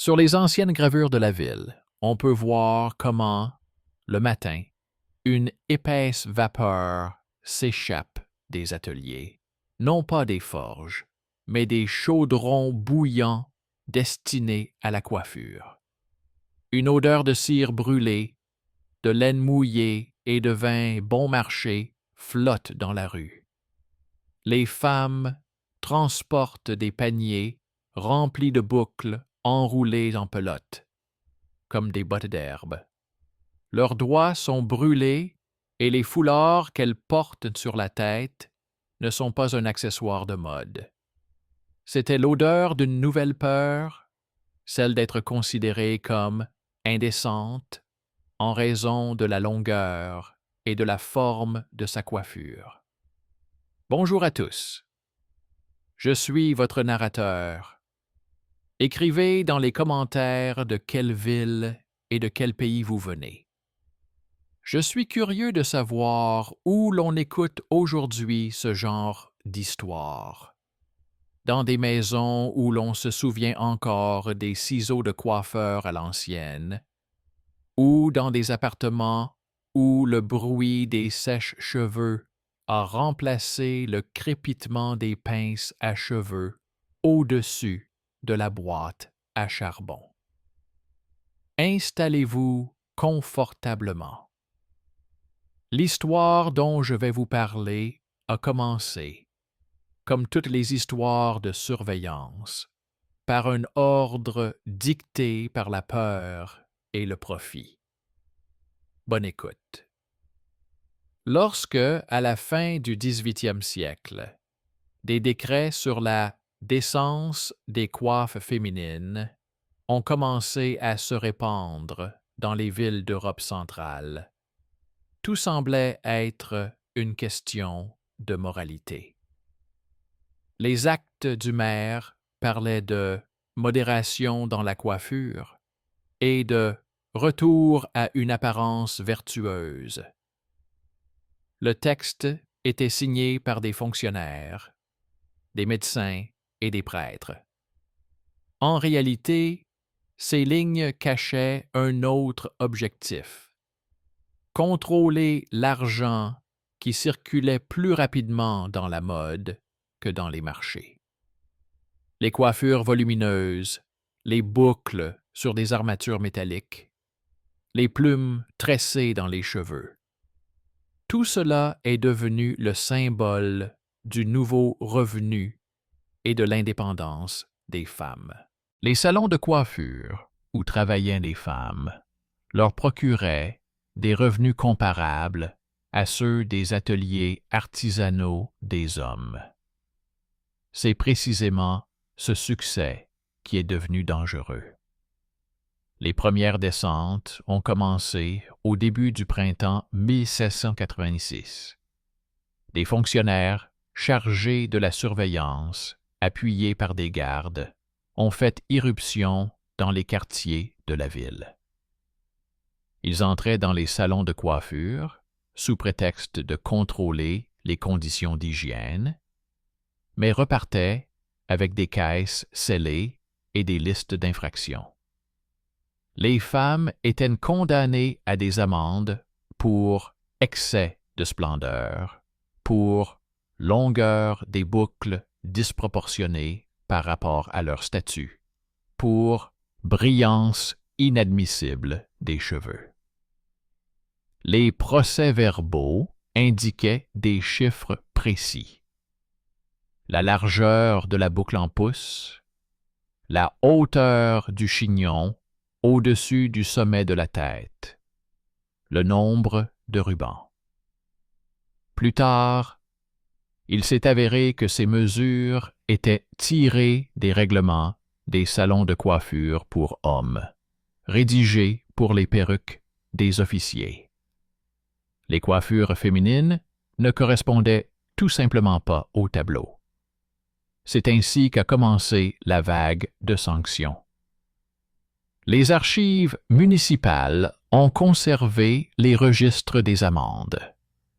Sur les anciennes gravures de la ville, on peut voir comment, le matin, une épaisse vapeur s'échappe des ateliers, non pas des forges, mais des chaudrons bouillants destinés à la coiffure. Une odeur de cire brûlée, de laine mouillée et de vin bon marché flotte dans la rue. Les femmes transportent des paniers remplis de boucles enroulées en pelote, comme des bottes d'herbe. Leurs doigts sont brûlés et les foulards qu'elles portent sur la tête ne sont pas un accessoire de mode. C'était l'odeur d'une nouvelle peur, celle d'être considérée comme indécente en raison de la longueur et de la forme de sa coiffure. Bonjour à tous. Je suis votre narrateur. Écrivez dans les commentaires de quelle ville et de quel pays vous venez. Je suis curieux de savoir où l'on écoute aujourd'hui ce genre d'histoire. Dans des maisons où l'on se souvient encore des ciseaux de coiffeur à l'ancienne, ou dans des appartements où le bruit des sèche-cheveux a remplacé le crépitement des pinces à cheveux au-dessus de la boîte à charbon. Installez-vous confortablement. L'histoire dont je vais vous parler a commencé, comme toutes les histoires de surveillance, par un ordre dicté par la peur et le profit. Bonne écoute. Lorsque, à la fin du 18e siècle, des décrets sur la décence des coiffes féminines ont commencé à se répandre dans les villes d'Europe centrale, tout semblait être une question de moralité. Les actes du maire parlaient de modération dans la coiffure et de retour à une apparence vertueuse. Le texte était signé par des fonctionnaires, des médecins et des prêtres. En réalité, ces lignes cachaient un autre objectif: contrôler l'argent qui circulait plus rapidement dans la mode que dans les marchés. Les coiffures volumineuses, les boucles sur des armatures métalliques, les plumes tressées dans les cheveux. Tout cela est devenu le symbole du nouveau revenu et de l'indépendance des femmes. Les salons de coiffure où travaillaient les femmes leur procuraient des revenus comparables à ceux des ateliers artisanaux des hommes. C'est précisément ce succès qui est devenu dangereux. Les premières descentes ont commencé au début du printemps 1786. Des fonctionnaires chargés de la surveillance, appuyés par des gardes, ont fait irruption dans les quartiers de la ville. Ils entraient dans les salons de coiffure sous prétexte de contrôler les conditions d'hygiène, mais repartaient avec des caisses scellées et des listes d'infractions. Les femmes étaient condamnées à des amendes pour excès de splendeur, pour longueur des boucles disproportionnée par rapport à leur statut, pour brillance inadmissible des cheveux. Les procès-verbaux indiquaient des chiffres précis: la largeur de la boucle en pouces, la hauteur du chignon au-dessus du sommet de la tête, le nombre de rubans. Plus tard, il s'est avéré que ces mesures étaient tirées des règlements des salons de coiffure pour hommes, rédigés pour les perruques des officiers. Les coiffures féminines ne correspondaient tout simplement pas au tableau. C'est ainsi qu'a commencé la vague de sanctions. Les archives municipales ont conservé les registres des amendes: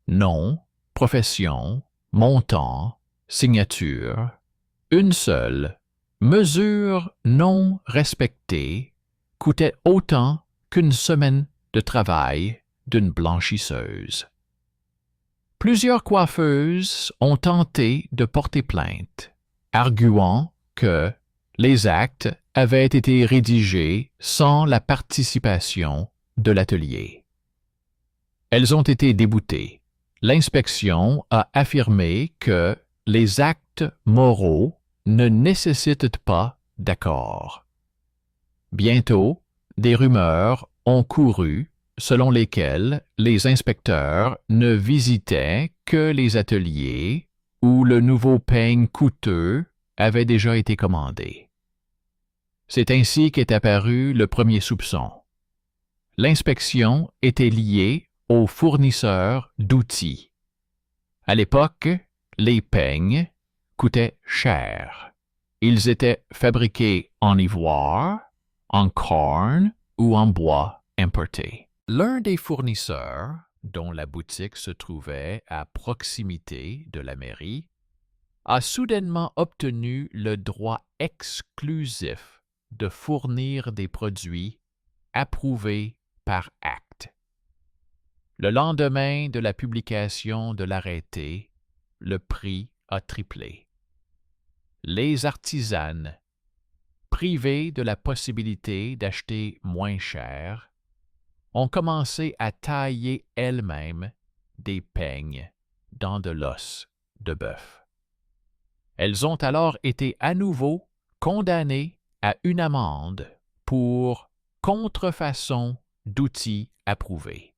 nom, profession, montant, signature. Une seule, Mesure non respectée coûtait autant qu'une semaine de travail d'une blanchisseuse. Plusieurs coiffeuses ont tenté de porter plainte, arguant que les actes avaient été rédigés sans la participation de l'atelier. Elles ont été déboutées. L'inspection a affirmé que les actes moraux ne nécessitent pas d'accord. Bientôt, des rumeurs ont couru selon lesquelles les inspecteurs ne visitaient que les ateliers où le nouveau peigne coûteux avait déjà été commandé. C'est ainsi qu'est apparu le premier soupçon. L'inspection était liée aux fournisseurs d'outils. À l'époque, les peignes coûtaient cher. Ils étaient fabriqués en ivoire, en corne ou en bois importé. L'un des fournisseurs, dont la boutique se trouvait à proximité de la mairie, a soudainement obtenu le droit exclusif de fournir des produits approuvés par acte. Le lendemain de la publication de l'arrêté, le prix a triplé. Les artisanes, privées de la possibilité d'acheter moins cher, ont commencé à tailler elles-mêmes des peignes dans de l'os de bœuf. Elles ont alors été à nouveau condamnées à une amende pour contrefaçon d'outils approuvés.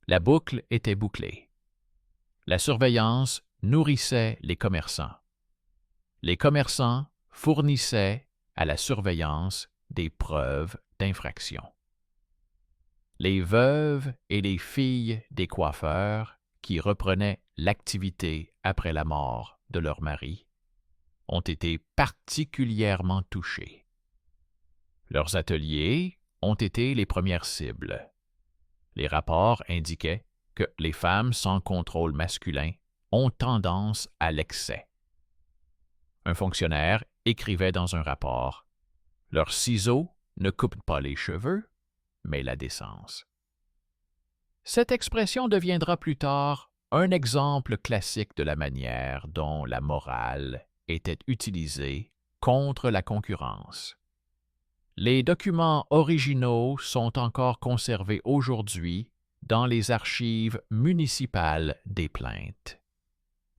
La boucle était bouclée. La surveillance nourrissait les commerçants. Les commerçants fournissaient à la surveillance des preuves d'infraction. Les veuves et les filles des coiffeurs qui reprenaient l'activité après la mort de leur mari ont été particulièrement touchés. Leurs ateliers ont été les premières cibles. Les rapports indiquaient que les femmes sans contrôle masculin ont tendance à l'excès. Un fonctionnaire écrivait dans un rapport « Leurs ciseaux ne coupent pas les cheveux, mais la décence. » Cette expression deviendra plus tard un exemple classique de la manière dont la morale était utilisée contre la concurrence. Les documents originaux sont encore conservés aujourd'hui dans les archives municipales des plaintes.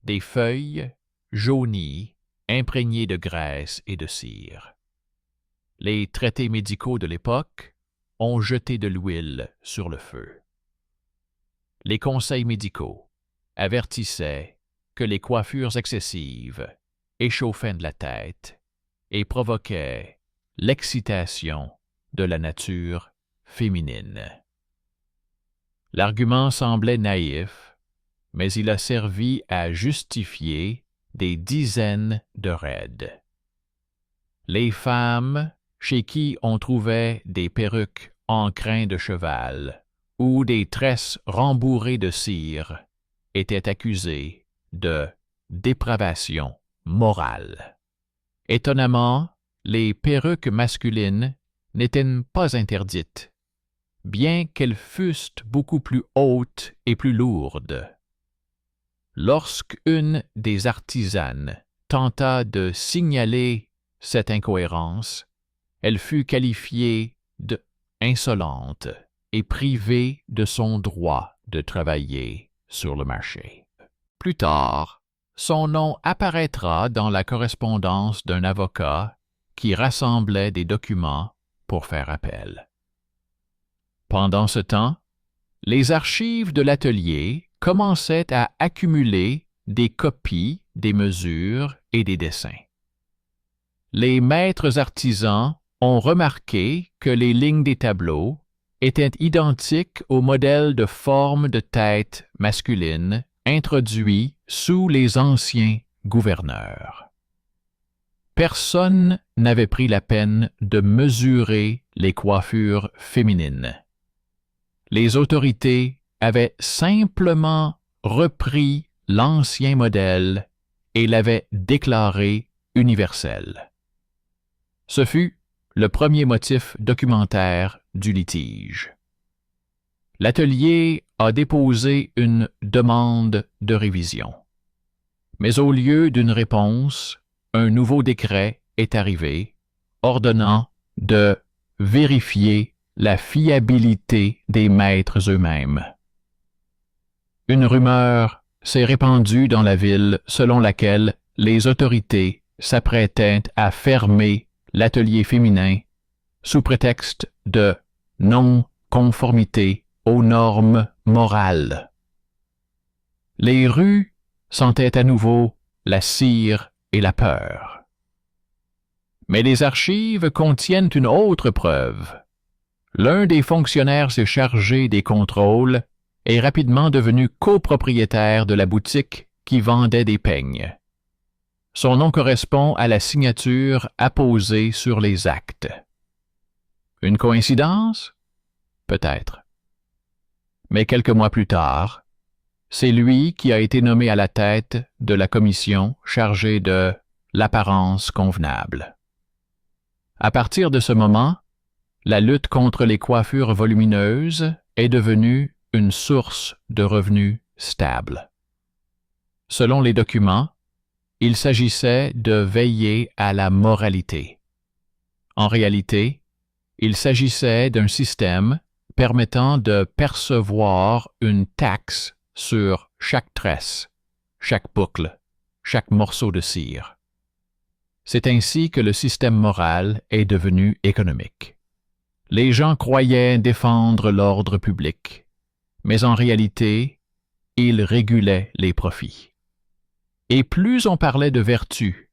Des feuilles jaunies, imprégnées de graisse et de cire. Les traités médicaux de l'époque ont jeté de l'huile sur le feu. Les conseils médicaux avertissaient que les coiffures excessives échauffaient de la tête et provoquaient l'excitation de la nature féminine. L'argument semblait naïf, mais il a servi à justifier des dizaines de raids. Les femmes chez qui on trouvait des perruques en crin de cheval ou des tresses rembourrées de cire étaient accusées de dépravation morale. Étonnamment, les perruques masculines n'étaient pas interdites, bien qu'elles fussent beaucoup plus hautes et plus lourdes. Lorsqu'une des artisanes tenta de signaler cette incohérence, elle fut qualifiée d'insolente et privée de son droit de travailler sur le marché. Plus tard, son nom apparaîtra dans la correspondance d'un avocat qui rassemblait des documents pour faire appel. Pendant ce temps, les archives de l'atelier commençaient à accumuler des copies des mesures et des dessins. Les maîtres artisans ont remarqué que les lignes des tableaux étaient identiques au modèle de forme de tête masculine introduit sous les anciens gouverneurs. Personne n'avait pris la peine de mesurer les coiffures féminines. Les autorités avaient simplement repris l'ancien modèle et l'avaient déclaré universel. Ce fut le premier motif documentaire du litige. L'atelier a déposé une demande de révision. Mais au lieu d'une réponse, un nouveau décret est arrivé, ordonnant de vérifier la fiabilité des maîtres eux-mêmes. Une rumeur s'est répandue dans la ville selon laquelle les autorités s'apprêtaient à fermer l'atelier féminin sous prétexte de non-conformité aux normes morales. Les rues sentaient à nouveau la cire et la peur. Mais les archives contiennent une autre preuve. L'un des fonctionnaires s'est chargé des contrôles est rapidement devenu copropriétaire de la boutique qui vendait des peignes. Son nom correspond à la signature apposée sur les actes. Une coïncidence? Peut-être. Mais quelques mois plus tard, c'est lui qui a été nommé à la tête de la commission chargée de l'apparence convenable. À partir de ce moment, la lutte contre les coiffures volumineuses est devenue une source de revenus stable. Selon les documents, il s'agissait de veiller à la moralité. En réalité, il s'agissait d'un système permettant de percevoir une taxe sur chaque tresse, chaque boucle, chaque morceau de cire. C'est ainsi que le système moral est devenu économique. Les gens croyaient défendre l'ordre public, mais en réalité, ils régulaient les profits. Et plus on parlait de vertu,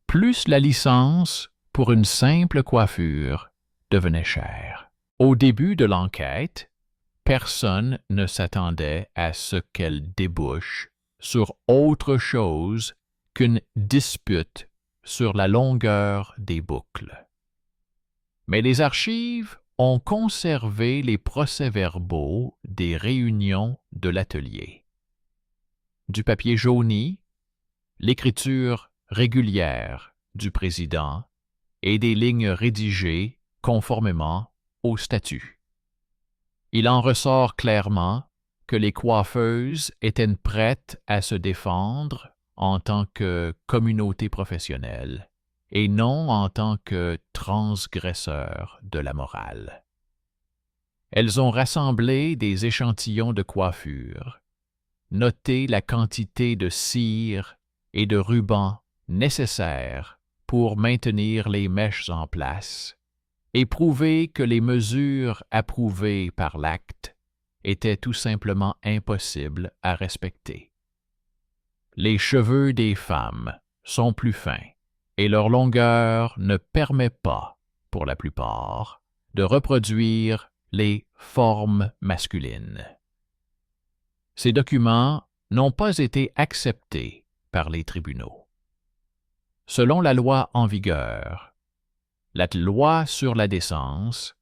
plus la licence pour une simple coiffure devenait chère. Au début de l'enquête, personne ne s'attendait à ce qu'elle débouche sur autre chose qu'une dispute sur la longueur des boucles. Mais les archives ont conservé les procès-verbaux des réunions de l'atelier. Du papier jauni, l'écriture régulière du président et des lignes rédigées conformément au statut. Il en ressort clairement que les coiffeuses étaient prêtes à se défendre en tant que communauté professionnelle et non en tant que transgresseurs de la morale. Elles ont rassemblé des échantillons de coiffure, noté la quantité de cire et de ruban nécessaires pour maintenir les mèches en place et prouvé que les mesures approuvées par l'acte étaient tout simplement impossibles à respecter. Les cheveux des femmes sont plus fins et leur longueur ne permet pas, pour la plupart, de reproduire les formes masculines. Ces documents n'ont pas été acceptés par les tribunaux. Selon la loi en vigueur, la loi sur la décence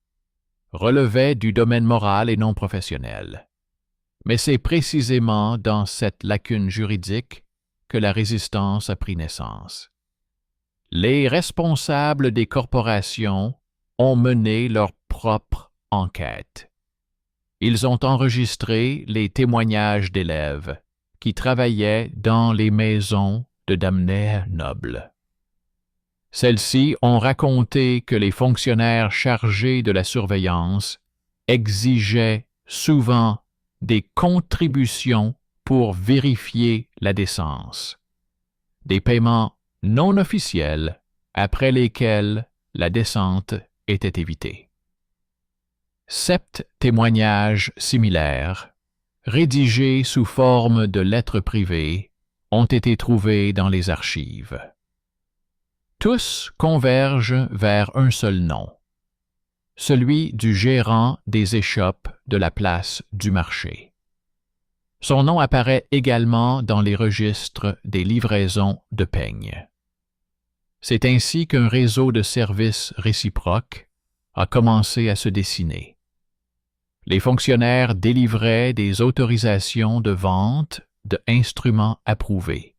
relevait du domaine moral et non professionnel. Mais c'est précisément dans cette lacune juridique que la résistance a pris naissance. Les responsables des corporations ont mené leur propre enquête. Ils ont enregistré les témoignages d'élèves qui travaillaient dans les maisons de damnés nobles. Celles-ci ont raconté que les fonctionnaires chargés de la surveillance exigeaient souvent des contributions pour vérifier la décence, des paiements non officiels après lesquels la descente était évitée. 7 témoignages similaires, rédigés sous forme de lettres privées, ont été trouvés dans les archives. Tous convergent vers un seul nom, celui du gérant des échoppes de la place du marché. Son nom apparaît également dans les registres des livraisons de peignes. C'est ainsi qu'un réseau de services réciproques a commencé à se dessiner. Les fonctionnaires délivraient des autorisations de vente d'instruments approuvés.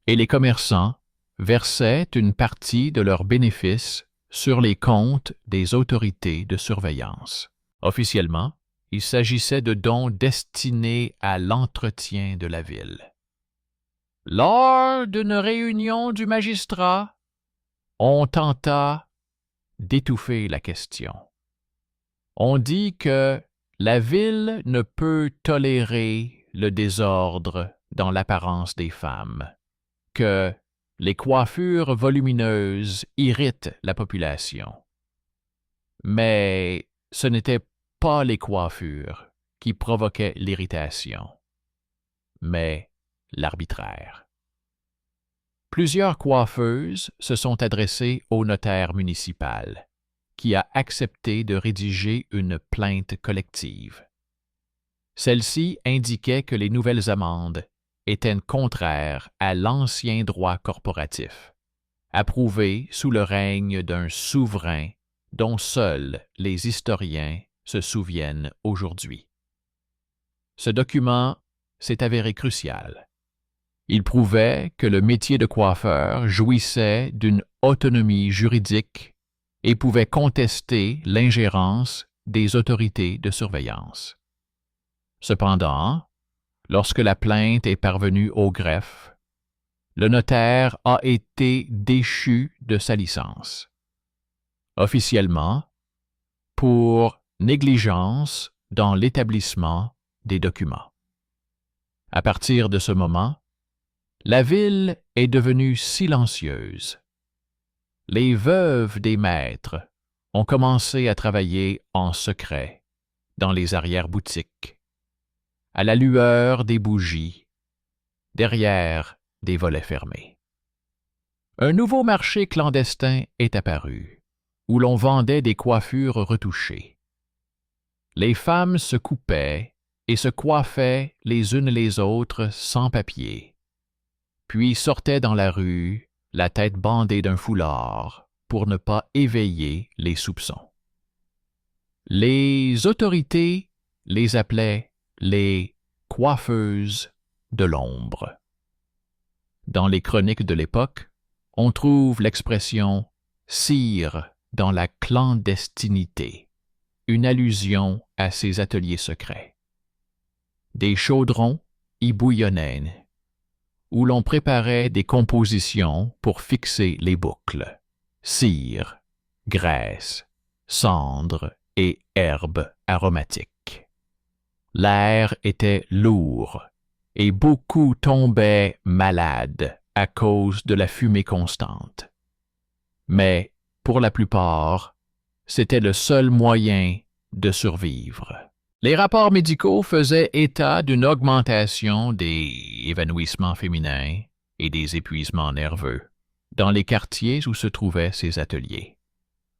Et les commerçants versaient une partie de leurs bénéfices sur les comptes des autorités de surveillance. Officiellement, il s'agissait de dons destinés à l'entretien de la ville. Lors d'une réunion du magistrat, on tenta d'étouffer la question. On dit que la ville ne peut tolérer le désordre dans l'apparence des femmes, que les coiffures volumineuses irritent la population. Mais ce n'était pas les coiffures qui provoquaient l'irritation, mais l'arbitraire. Plusieurs coiffeuses se sont adressées au notaire municipal, qui a accepté de rédiger une plainte collective. Celle-ci indiquait que les nouvelles amendes étaient contraires à l'ancien droit corporatif, approuvé sous le règne d'un souverain dont seuls les historiens se souviennent aujourd'hui. Ce document s'est avéré crucial. Il prouvait que le métier de coiffeur jouissait d'une autonomie juridique et pouvait contester l'ingérence des autorités de surveillance. Cependant, lorsque la plainte est parvenue au greffe, le notaire a été déchu de sa licence. Officiellement, pour négligence dans l'établissement des documents. À partir de ce moment, la ville est devenue silencieuse. Les veuves des maîtres ont commencé à travailler en secret dans les arrière-boutiques, à la lueur des bougies, derrière des volets fermés. Un nouveau marché clandestin est apparu, où l'on vendait des coiffures retouchées. Les femmes se coupaient et se coiffaient les unes les autres sans papier, puis sortaient dans la rue, la tête bandée d'un foulard, pour ne pas éveiller les soupçons. Les autorités les appelaient les coiffeuses de l'ombre. Dans les chroniques de l'époque, on trouve l'expression « cire dans la clandestinité », une allusion à ces ateliers secrets. Des chaudrons y bouillonnaient, où l'on préparait des compositions pour fixer les boucles, cire, graisse, cendre et herbes aromatiques. L'air était lourd et beaucoup tombaient malades à cause de la fumée constante. Mais, pour la plupart, c'était le seul moyen de survivre. Les rapports médicaux faisaient état d'une augmentation des évanouissements féminins et des épuisements nerveux dans les quartiers où se trouvaient ces ateliers.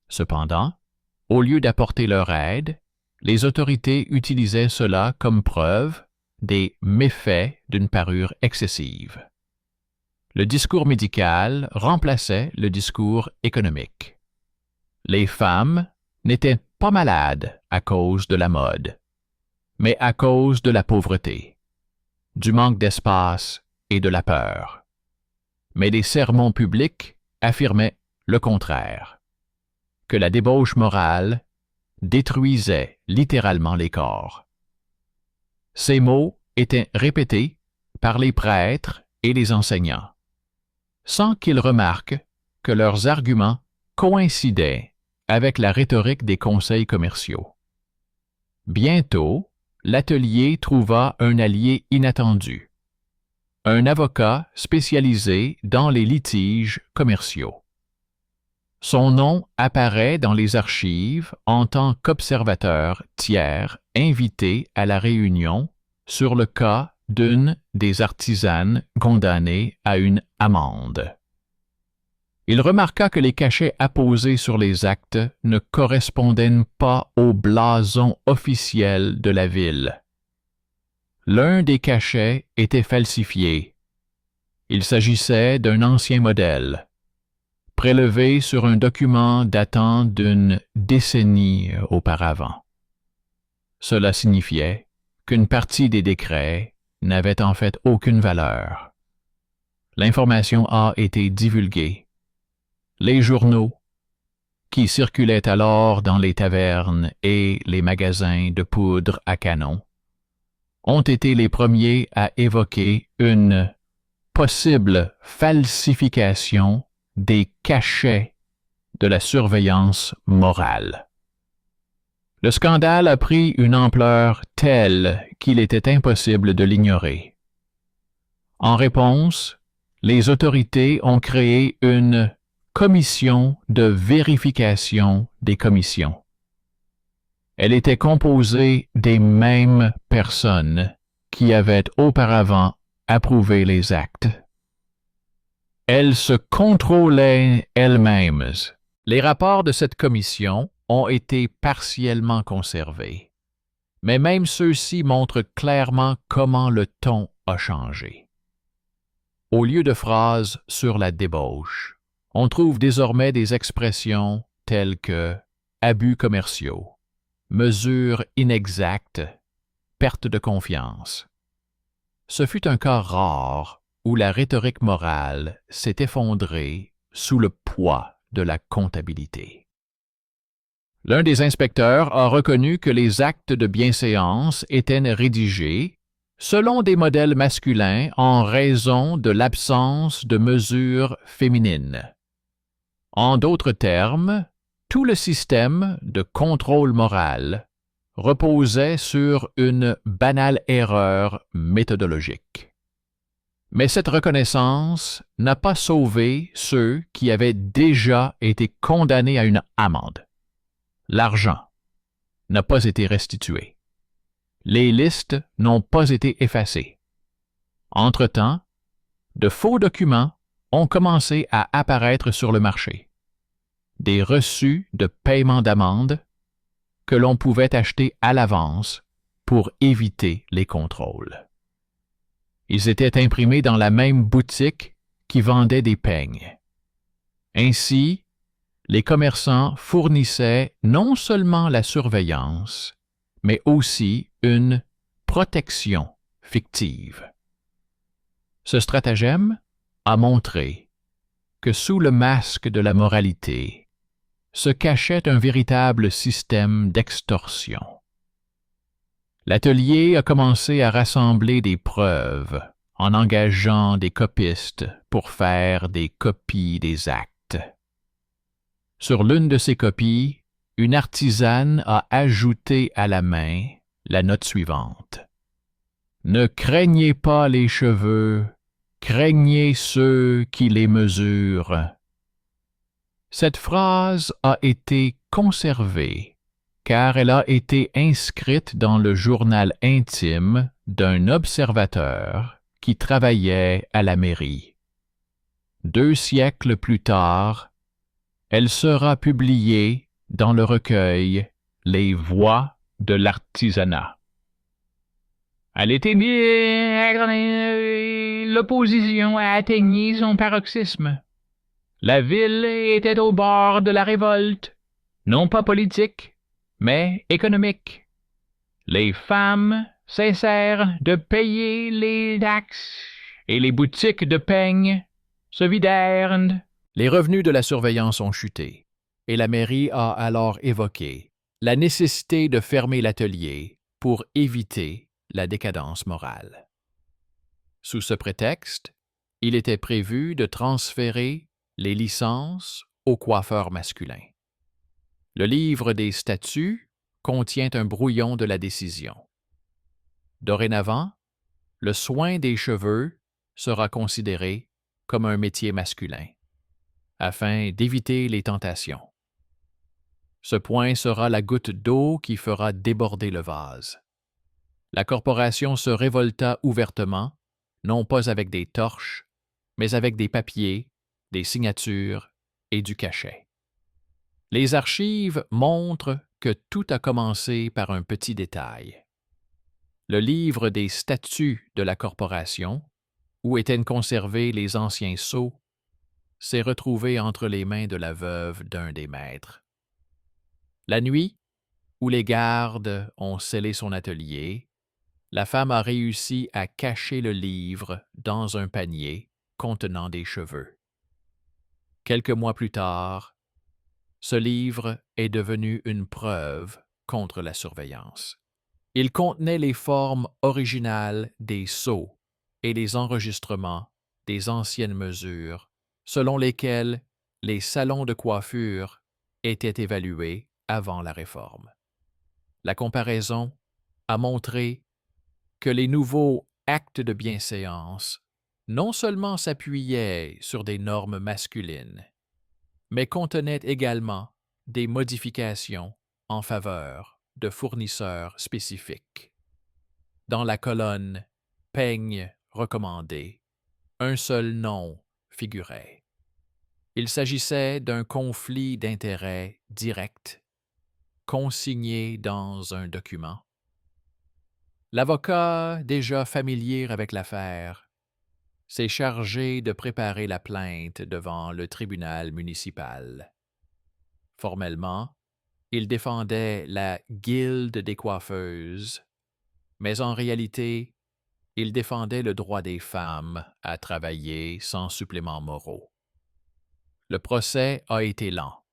Cependant, au lieu d'apporter leur aide, les autorités utilisaient cela comme preuve des méfaits d'une parure excessive. Le discours médical remplaçait le discours économique. Les femmes n'étaient pas malades à cause de la mode, mais à cause de la pauvreté, du manque d'espace et de la peur. Mais les sermons publics affirmaient le contraire, que la débauche morale détruisait littéralement les corps. Ces mots étaient répétés par les prêtres et les enseignants, sans qu'ils remarquent que leurs arguments coïncidaient avec la rhétorique des conseils commerciaux. Bientôt, l'atelier trouva un allié inattendu, un avocat spécialisé dans les litiges commerciaux. Son nom apparaît dans les archives en tant qu'observateur tiers invité à la réunion sur le cas d'une des artisanes condamnées à une amende. Il remarqua que les cachets apposés sur les actes ne correspondaient pas au blason officiel de la ville. L'un des cachets était falsifié. Il s'agissait d'un ancien modèle, prélevé sur un document datant d'une décennie auparavant. Cela signifiait qu'une partie des décrets n'avait en fait aucune valeur. L'information a été divulguée. Les journaux, qui circulaient alors dans les tavernes et les magasins de poudre à canon, ont été les premiers à évoquer une possible falsification des cachets de la surveillance morale. Le scandale a pris une ampleur telle qu'il était impossible de l'ignorer. En réponse, les autorités ont créé une commission de vérification des commissions. Elle était composée des mêmes personnes qui avaient auparavant approuvé les actes. Elles se contrôlaient elles-mêmes. Les rapports de cette commission ont été partiellement conservés, mais même ceux-ci montrent clairement comment le ton a changé. Au lieu de phrases sur la débauche, on trouve désormais des expressions telles que abus commerciaux, mesures inexactes, perte de confiance. Ce fut un cas rare où la rhétorique morale s'est effondrée sous le poids de la comptabilité. L'un des inspecteurs a reconnu que les actes de bienséance étaient rédigés selon des modèles masculins en raison de l'absence de mesures féminines. En d'autres termes, tout le système de contrôle moral reposait sur une banale erreur méthodologique. Mais cette reconnaissance n'a pas sauvé ceux qui avaient déjà été condamnés à une amende. L'argent n'a pas été restitué. Les listes n'ont pas été effacées. Entre-temps, de faux documents ont commencé à apparaître sur le marché. Des reçus de paiement d'amende que l'on pouvait acheter à l'avance pour éviter les contrôles. Ils étaient imprimés dans la même boutique qui vendait des peignes. Ainsi, les commerçants fournissaient non seulement la surveillance, mais aussi une protection fictive. Ce stratagème a montré que sous le masque de la moralité se cachait un véritable système d'extorsion. L'atelier a commencé à rassembler des preuves en engageant des copistes pour faire des copies des actes. Sur l'une de ces copies, une artisane a ajouté à la main la note suivante. « Ne craignez pas les cheveux, craignez ceux qui les mesurent. » Cette phrase a été conservée car elle a été inscrite dans le journal intime d'un observateur qui travaillait à la mairie. 2 siècles plus tard, elle sera publiée dans le recueil Les Voix de l'artisanat. À l'été, l'opposition a atteint son paroxysme. La ville était au bord de la révolte, non pas politique, mais économique. Les femmes cessèrent de payer les taxes et les boutiques de peignes se vidèrent. Les revenus de la surveillance ont chuté et la mairie a alors évoqué la nécessité de fermer l'atelier pour éviter la décadence morale. Sous ce prétexte, il était prévu de transférer les licences aux coiffeurs masculins. Le livre des statuts contient un brouillon de la décision. Dorénavant, le soin des cheveux sera considéré comme un métier masculin, afin d'éviter les tentations. Ce point sera la goutte d'eau qui fera déborder le vase. La corporation se révolta ouvertement, non pas avec des torches, mais avec des papiers, des signatures et du cachet. Les archives montrent que tout a commencé par un petit détail. Le livre des statuts de la corporation, où étaient conservés les anciens sceaux, s'est retrouvé entre les mains de la veuve d'un des maîtres. La nuit, où les gardes ont scellé son atelier, la femme a réussi à cacher le livre dans un panier contenant des cheveux. Quelques mois plus tard, ce livre est devenu une preuve contre la surveillance. Il contenait les formes originales des sceaux et les enregistrements des anciennes mesures selon lesquelles les salons de coiffure étaient évalués avant la réforme. La comparaison a montré que les nouveaux actes de bienséance non seulement s'appuyaient sur des normes masculines, mais contenaient également des modifications en faveur de fournisseurs spécifiques. Dans la colonne « Peigne recommandé », un seul nom figurait. Il s'agissait d'un conflit d'intérêts direct, consigné dans un document. L'avocat, déjà familier avec l'affaire, s'est chargé de préparer la plainte devant le tribunal municipal. Formellement, il défendait la Guilde des coiffeuses, mais en réalité, il défendait le droit des femmes à travailler sans suppléments moraux. Le procès a été lent.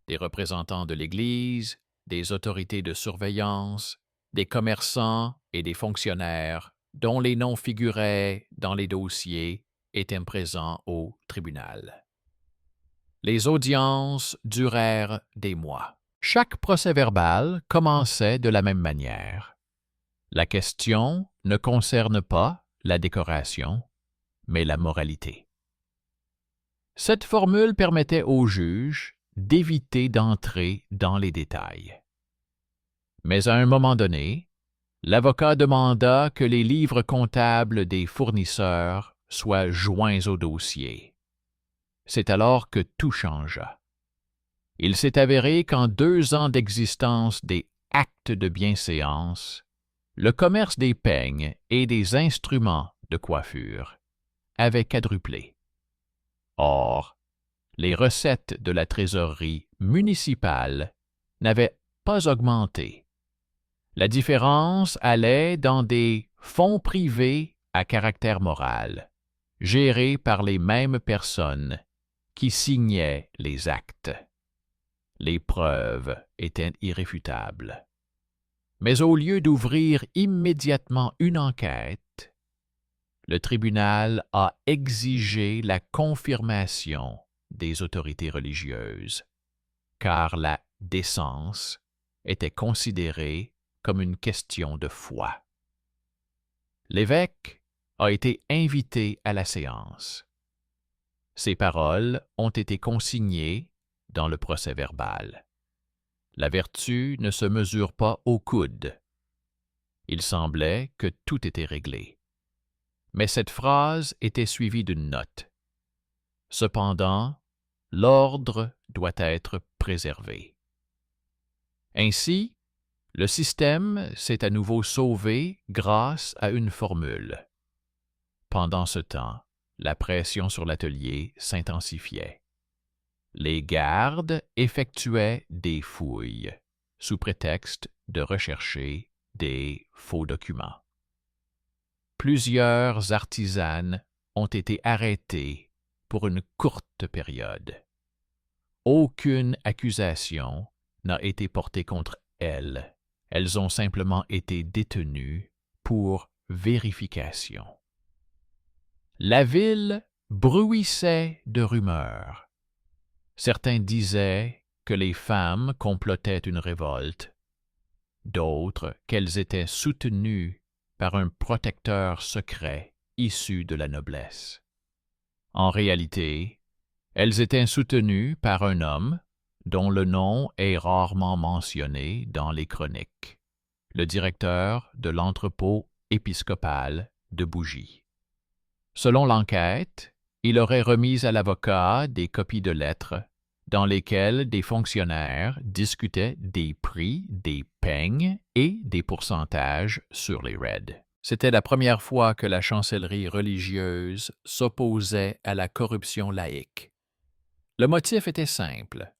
Des représentants de l'Église, des autorités de surveillance, des commerçants et des fonctionnaires dont les noms figuraient dans les dossiers étaient présents au tribunal. Les audiences durèrent des mois. Chaque procès-verbal commençait de la même manière. La question ne concerne pas la décoration, mais la moralité. Cette formule permettait au juge d'éviter d'entrer dans les détails. Mais à un moment donné, l'avocat demanda que les livres comptables des fournisseurs soient joints au dossier. C'est alors que tout changea. Il s'est avéré qu'en 2 ans d'existence des actes de bienséance, le commerce des peignes et des instruments de coiffure avait quadruplé. Or, les recettes de la trésorerie municipale n'avaient pas augmenté. La différence allait dans des fonds privés à caractère moral, gérés par les mêmes personnes qui signaient les actes. Les preuves étaient irréfutables. Mais au lieu d'ouvrir immédiatement une enquête, le tribunal a exigé la confirmation des autorités religieuses, car la décence était considérée comme une question de foi. L'évêque a été invité à la séance. Ses paroles ont été consignées dans le procès-verbal. La vertu ne se mesure pas au coude. Il semblait que tout était réglé. Mais cette phrase était suivie d'une note. Cependant, l'ordre doit être préservé. Ainsi, le système s'est à nouveau sauvé grâce à une formule. Pendant ce temps, la pression sur l'atelier s'intensifiait. Les gardes effectuaient des fouilles, sous prétexte de rechercher des faux documents. Plusieurs artisanes ont été arrêtées pour une courte période. Aucune accusation n'a été portée contre elles. Elles ont simplement été détenues pour vérification. La ville bruissait de rumeurs. Certains disaient que les femmes complotaient une révolte, d'autres qu'elles étaient soutenues par un protecteur secret issu de la noblesse. En réalité, elles étaient soutenues par un homme dont le nom est rarement mentionné dans les chroniques, le directeur de l'entrepôt épiscopal de Bougie. Selon l'enquête, il aurait remis à l'avocat des copies de lettres dans lesquelles des fonctionnaires discutaient des prix des peignes et des pourcentages sur les raids. C'était la première fois que la chancellerie religieuse s'opposait à la corruption laïque. Le motif était simple.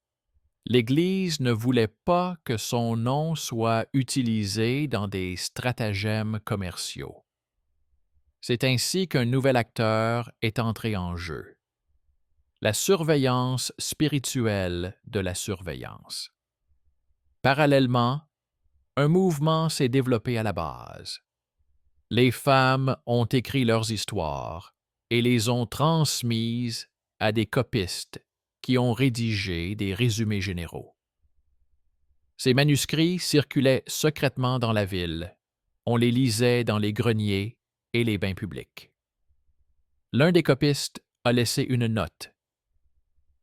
L'Église ne voulait pas que son nom soit utilisé dans des stratagèmes commerciaux. C'est ainsi qu'un nouvel acteur est entré en jeu. La surveillance spirituelle de la surveillance. Parallèlement, un mouvement s'est développé à la base. Les femmes ont écrit leurs histoires et les ont transmises à des copistes qui ont rédigé des résumés généraux. Ces manuscrits circulaient secrètement dans la ville. On les lisait dans les greniers et les bains publics. L'un des copistes a laissé une note.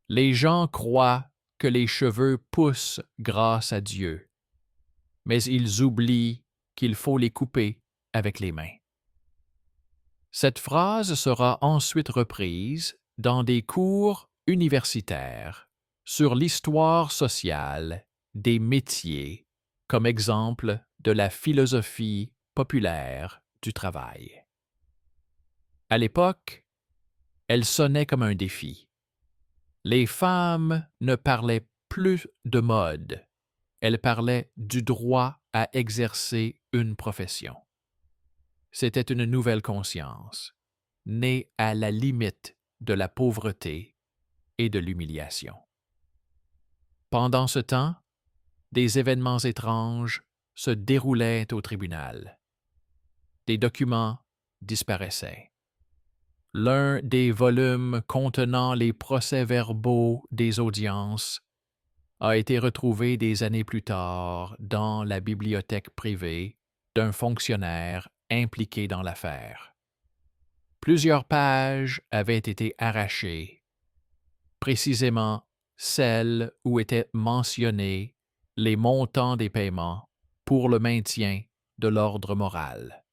Les gens croient que les cheveux poussent grâce à Dieu, mais ils oublient qu'il faut les couper avec les mains. Cette phrase sera ensuite reprise dans des cours universitaires sur l'histoire sociale des métiers comme exemple de la philosophie populaire du travail. À l'époque, elle sonnait comme un défi. Les femmes ne parlaient plus de mode, elles parlaient du droit à exercer une profession. C'était une nouvelle conscience, née à la limite de la pauvreté et de l'humiliation. Pendant ce temps, des événements étranges se déroulaient au tribunal. Des documents disparaissaient. L'un des volumes contenant les procès-verbaux des audiences a été retrouvé des années plus tard dans la bibliothèque privée d'un fonctionnaire impliqué dans l'affaire. Plusieurs pages avaient été arrachées, précisément celles où étaient mentionnés les montants des paiements pour le maintien de l'ordre moral.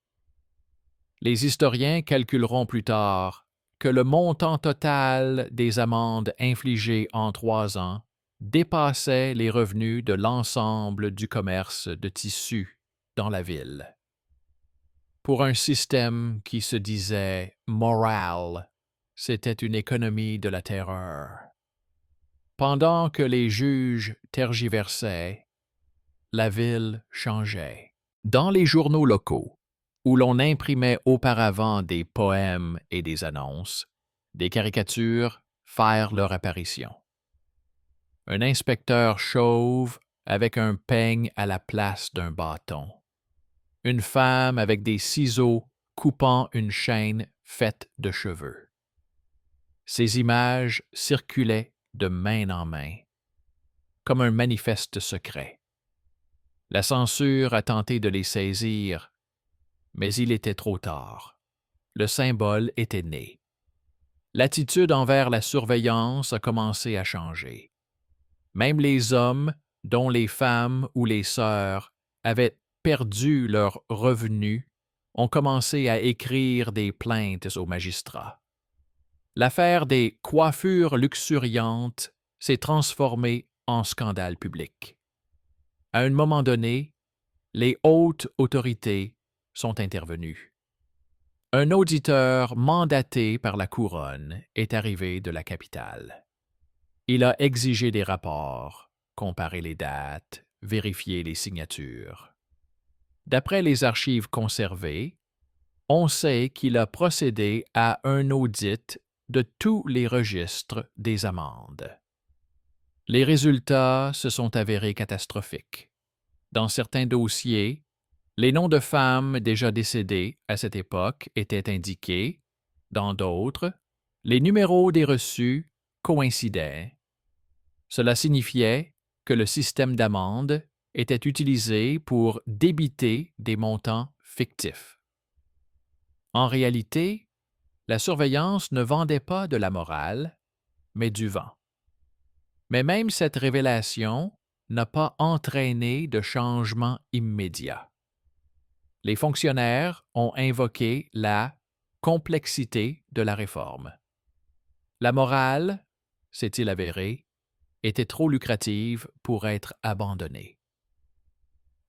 Les historiens calculeront plus tard que le montant total des amendes infligées en 3 ans dépassait les revenus de l'ensemble du commerce de tissus dans la ville. Pour un système qui se disait moral, c'était une économie de la terreur. Pendant que les juges tergiversaient, la ville changeait. Dans les journaux locaux, où l'on imprimait auparavant des poèmes et des annonces, des caricatures firent leur apparition. Un inspecteur chauve avec un peigne à la place d'un bâton. Une femme avec des ciseaux coupant une chaîne faite de cheveux. Ces images circulaient de main en main, comme un manifeste secret. La censure a tenté de les saisir, mais il était trop tard. Le symbole était né. L'attitude envers la surveillance a commencé à changer. Même les hommes, dont les femmes ou les sœurs avaient perdu leurs revenus, ont commencé à écrire des plaintes aux magistrats. L'affaire des coiffures luxuriantes s'est transformée en scandale public. À un moment donné, les hautes autorités sont intervenues. Un auditeur mandaté par la couronne est arrivé de la capitale. Il a exigé des rapports, comparé les dates, vérifié les signatures. D'après les archives conservées, on sait qu'il a procédé à un audit de tous les registres des amendes. Les résultats se sont avérés catastrophiques. Dans certains dossiers, les noms de femmes déjà décédées à cette époque étaient indiqués. Dans d'autres, les numéros des reçus coïncidaient. Cela signifiait que le système d'amende était utilisé pour débiter des montants fictifs. En réalité, la surveillance ne vendait pas de la morale, mais du vent. Mais même cette révélation n'a pas entraîné de changement immédiat. Les fonctionnaires ont invoqué la complexité de la réforme. La morale, s'est-il avéré, était trop lucrative pour être abandonnée.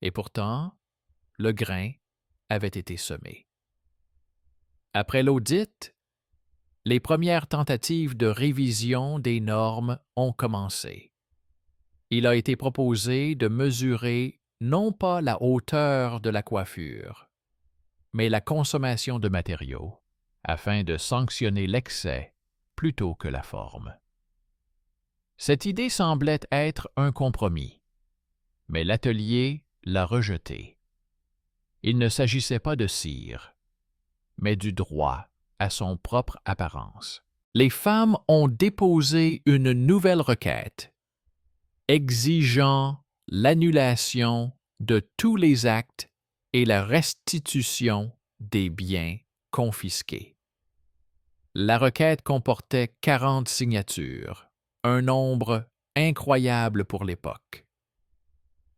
Et pourtant, le grain avait été semé. Après l'audit, les premières tentatives de révision des normes ont commencé. Il a été proposé de mesurer non pas la hauteur de la coiffure, mais la consommation de matériaux, afin de sanctionner l'excès plutôt que la forme. Cette idée semblait être un compromis, mais l'atelier l'a rejetée. Il ne s'agissait pas de cire, mais du droit à son propre apparence. Les femmes ont déposé une nouvelle requête, exigeant l'annulation de tous les actes et la restitution des biens confisqués. La requête comportait 40 signatures, un nombre incroyable pour l'époque.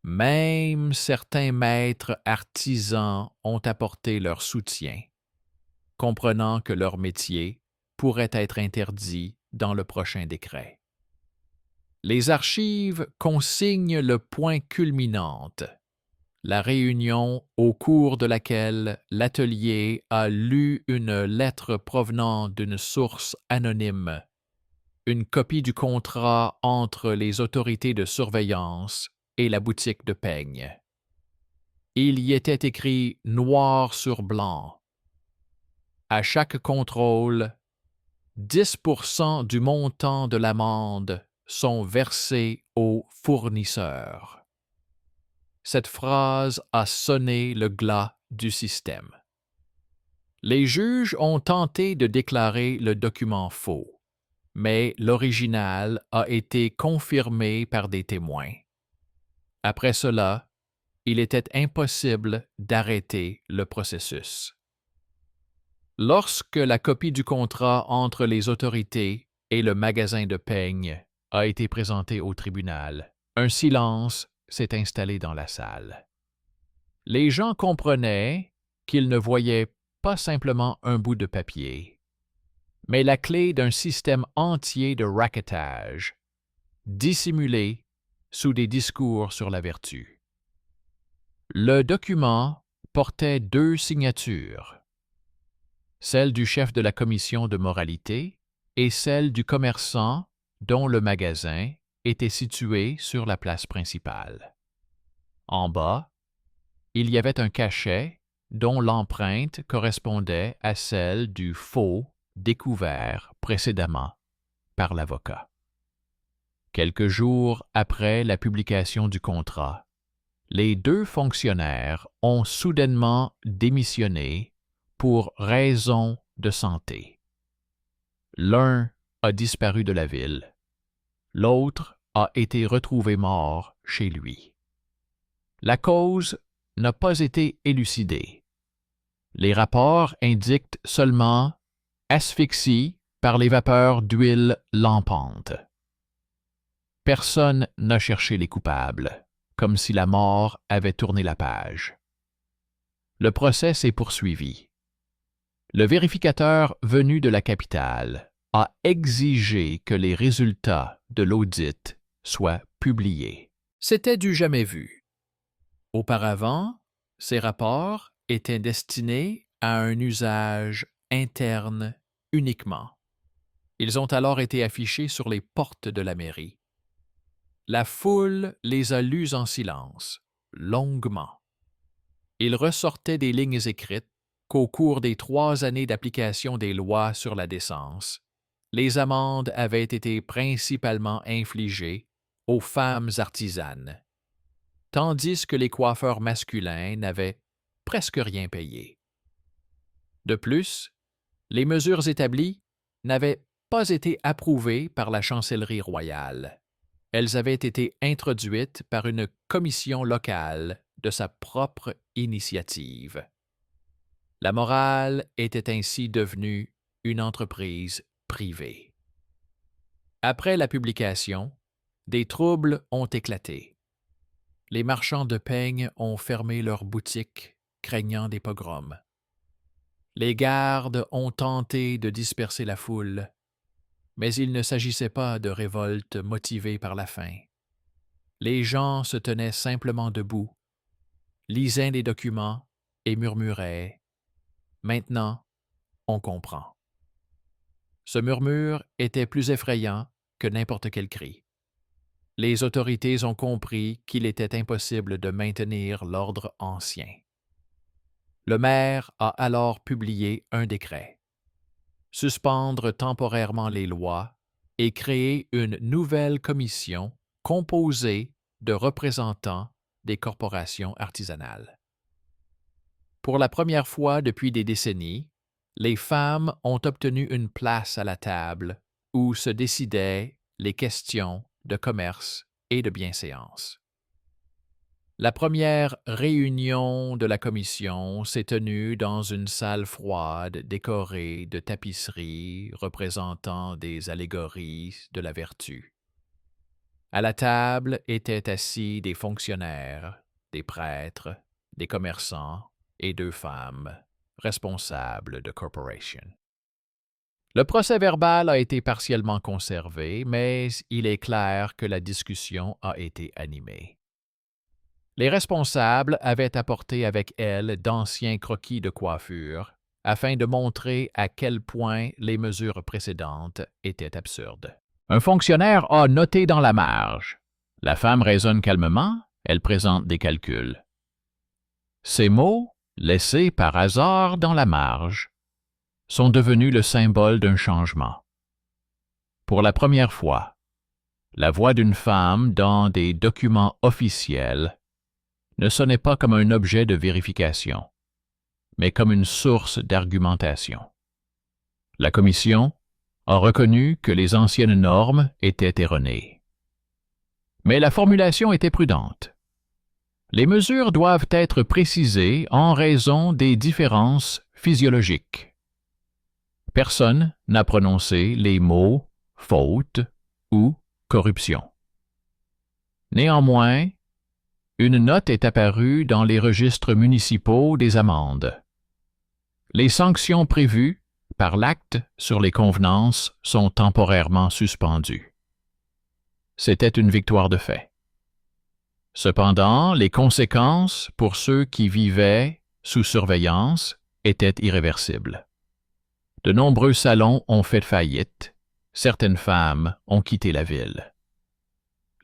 Même certains maîtres artisans ont apporté leur soutien, comprenant que leur métier pourrait être interdit dans le prochain décret. Les archives consignent le point culminant, la réunion au cours de laquelle l'atelier a lu une lettre provenant d'une source anonyme, une copie du contrat entre les autorités de surveillance et la boutique de peigne. Il y était écrit noir sur blanc. À chaque contrôle, 10% du montant de l'amende sont versés aux fournisseurs. Cette phrase a sonné le glas du système. Les juges ont tenté de déclarer le document faux, mais l'original a été confirmé par des témoins. Après cela, il était impossible d'arrêter le processus. Lorsque la copie du contrat entre les autorités et le magasin de peigne a été présentée au tribunal, un silence s'est installé dans la salle. Les gens comprenaient qu'ils ne voyaient pas simplement un bout de papier, mais la clé d'un système entier de racketage, dissimulé sous des discours sur la vertu. Le document portait 2 signatures, celle du chef de la commission de moralité et celle du commerçant dont le magasin était situé sur la place principale. En bas, il y avait un cachet dont l'empreinte correspondait à celle du faux découvert précédemment par l'avocat. Quelques jours après la publication du contrat, les 2 fonctionnaires ont soudainement démissionné pour raison de santé. L'un a disparu de la ville, l'autre a été retrouvé mort chez lui. La cause n'a pas été élucidée. Les rapports indiquent seulement asphyxie par les vapeurs d'huile lampante. Personne n'a cherché les coupables, comme si la mort avait tourné la page. Le procès s'est poursuivi. Le vérificateur venu de la capitale a exigé que les résultats de l'audit soient publiés. C'était du jamais vu. Auparavant, ces rapports étaient destinés à un usage interne uniquement. Ils ont alors été affichés sur les portes de la mairie. La foule les a lus en silence, longuement. Il ressortait des lignes écrites qu'au cours des 3 années d'application des lois sur la décence, les amendes avaient été principalement infligées aux femmes artisanes, tandis que les coiffeurs masculins n'avaient presque rien payé. De plus, les mesures établies n'avaient pas été approuvées par la chancellerie royale. Elles avaient été introduites par une commission locale de sa propre initiative. La morale était ainsi devenue une entreprise privée. Après la publication, des troubles ont éclaté. Les marchands de peigne ont fermé leurs boutiques, craignant des pogroms. Les gardes ont tenté de disperser la foule, mais il ne s'agissait pas de révolte motivée par la faim. Les gens se tenaient simplement debout, lisaient des documents et murmuraient « Maintenant, on comprend ». Ce murmure était plus effrayant que n'importe quel cri. Les autorités ont compris qu'il était impossible de maintenir l'ordre ancien. Le maire a alors publié un décret. Suspendre temporairement les lois et créer une nouvelle commission composée de représentants des corporations artisanales. Pour la première fois depuis des décennies, les femmes ont obtenu une place à la table où se décidaient les questions de commerce et de bienséance. La première réunion de la commission s'est tenue dans une salle froide décorée de tapisseries représentant des allégories de la vertu. À la table étaient assis des fonctionnaires, des prêtres, des commerçants et 2 femmes, responsables de corporation. Le procès-verbal a été partiellement conservé, mais il est clair que la discussion a été animée. Les responsables avaient apporté avec elles d'anciens croquis de coiffure afin de montrer à quel point les mesures précédentes étaient absurdes. Un fonctionnaire a noté dans la marge. La femme raisonne calmement, elle présente des calculs. Ces mots, laissés par hasard dans la marge, sont devenus le symbole d'un changement. Pour la première fois, la voix d'une femme dans des documents officiels ne sonnait pas comme un objet de vérification, mais comme une source d'argumentation. La Commission a reconnu que les anciennes normes étaient erronées. Mais la formulation était prudente. Les mesures doivent être précisées en raison des différences physiologiques. Personne n'a prononcé les mots « faute » ou « corruption ». Néanmoins, une note est apparue dans les registres municipaux des amendes. Les sanctions prévues par l'acte sur les convenances sont temporairement suspendues. C'était une victoire de fait. Cependant, les conséquences pour ceux qui vivaient sous surveillance étaient irréversibles. De nombreux salons ont fait faillite. Certaines femmes ont quitté la ville.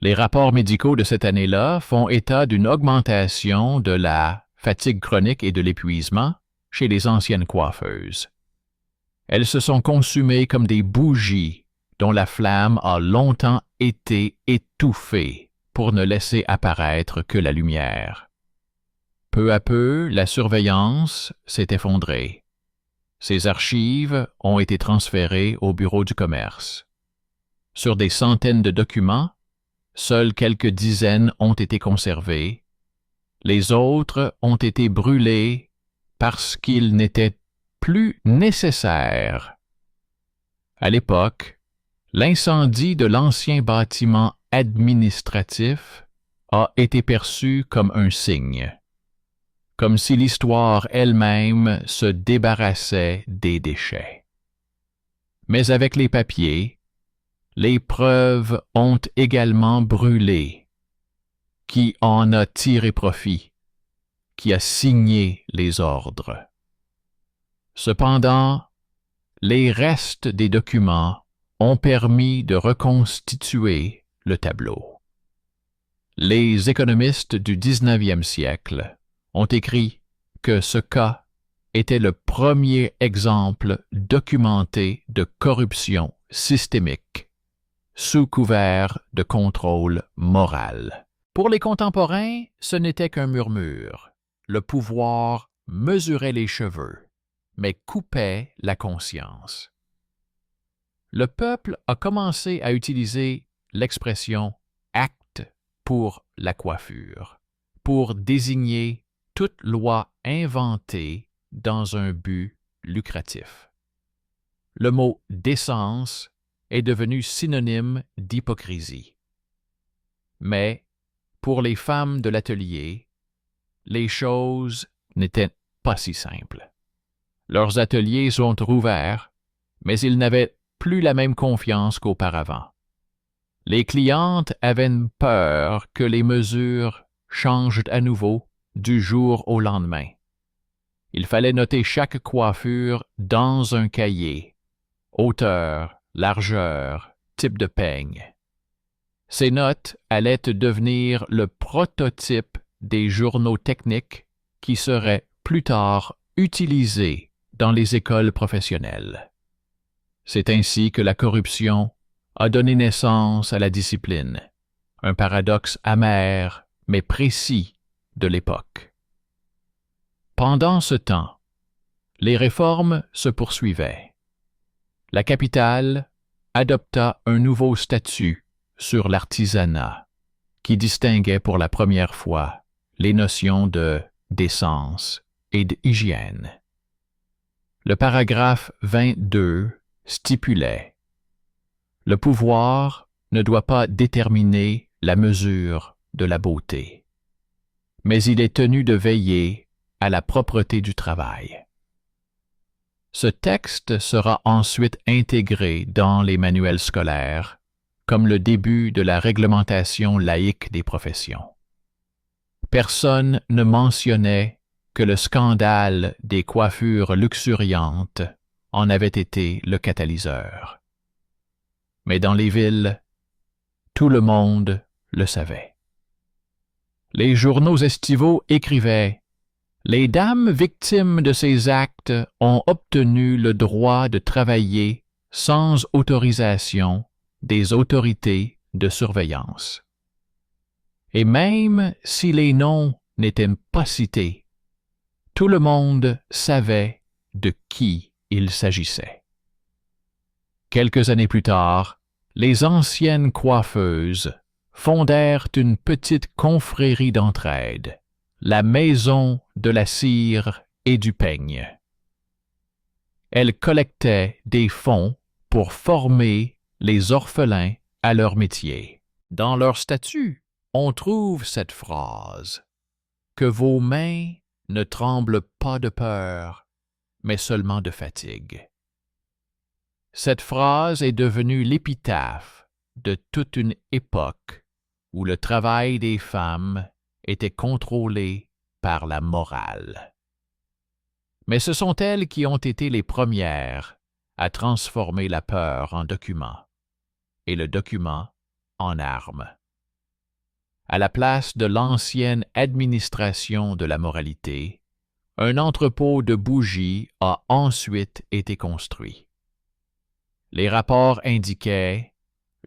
Les rapports médicaux de cette année-là font état d'une augmentation de la fatigue chronique et de l'épuisement chez les anciennes coiffeuses. Elles se sont consumées comme des bougies dont la flamme a longtemps été étouffée pour ne laisser apparaître que la lumière. Peu à peu, la surveillance s'est effondrée. Ces archives ont été transférées au bureau du commerce. Sur des centaines de documents, seules quelques dizaines ont été conservés. Les autres ont été brûlés parce qu'ils n'étaient plus nécessaires. À l'époque, l'incendie de l'ancien bâtiment administratif a été perçu comme un signe, comme si l'histoire elle-même se débarrassait des déchets. Mais avec les papiers, les preuves ont également brûlé. Qui en a tiré profit? Qui a signé les ordres? Cependant, les restes des documents ont permis de reconstituer le tableau. Les économistes du 19e siècle ont écrit que ce cas était le premier exemple documenté de corruption systémique sous couvert de contrôle moral. Pour les contemporains, ce n'était qu'un murmure. Le pouvoir mesurait les cheveux, mais coupait la conscience. Le peuple a commencé à utiliser l'expression « acte » pour la coiffure, pour désigner toute loi inventée dans un but lucratif. Le mot « décence » est devenu synonyme d'hypocrisie. Mais, pour les femmes de l'atelier, les choses n'étaient pas si simples. Leurs ateliers sont rouverts, mais ils n'avaient plus la même confiance qu'auparavant. Les clientes avaient peur que les mesures changent à nouveau du jour au lendemain. Il fallait noter chaque coiffure dans un cahier, hauteur, largeur, type de peigne. Ces notes allaient devenir le prototype des journaux techniques qui seraient plus tard utilisés dans les écoles professionnelles. C'est ainsi que la corruption a donné naissance à la discipline, un paradoxe amer mais précis de l'époque. Pendant ce temps, les réformes se poursuivaient. La capitale adopta un nouveau statut sur l'artisanat qui distinguait pour la première fois les notions de décence et d'hygiène. Le paragraphe 22 stipulait: le pouvoir ne doit pas déterminer la mesure de la beauté, mais il est tenu de veiller à la propreté du travail. Ce texte sera ensuite intégré dans les manuels scolaires comme le début de la réglementation laïque des professions. Personne ne mentionnait que le scandale des coiffures luxuriantes en avait été le catalyseur. Mais dans les villes, tout le monde le savait. Les journaux estivaux écrivaient: les dames victimes de ces actes ont obtenu le droit de travailler sans autorisation des autorités de surveillance. Et même si les noms n'étaient pas cités, tout le monde savait de qui il s'agissait. Quelques années plus tard, les anciennes coiffeuses fondèrent une petite confrérie d'entraide, la Maison de la cire et du peigne. Elles collectaient des fonds pour former les orphelins à leur métier. Dans leur statut, on trouve cette phrase: « Que vos mains ne tremblent pas de peur, mais seulement de fatigue. » Cette phrase est devenue l'épitaphe de toute une époque où le travail des femmes était contrôlé par la morale. Mais ce sont elles qui ont été les premières à transformer la peur en document et le document en arme. À la place de l'ancienne administration de la moralité, un entrepôt de bougies a ensuite été construit. Les rapports indiquaient: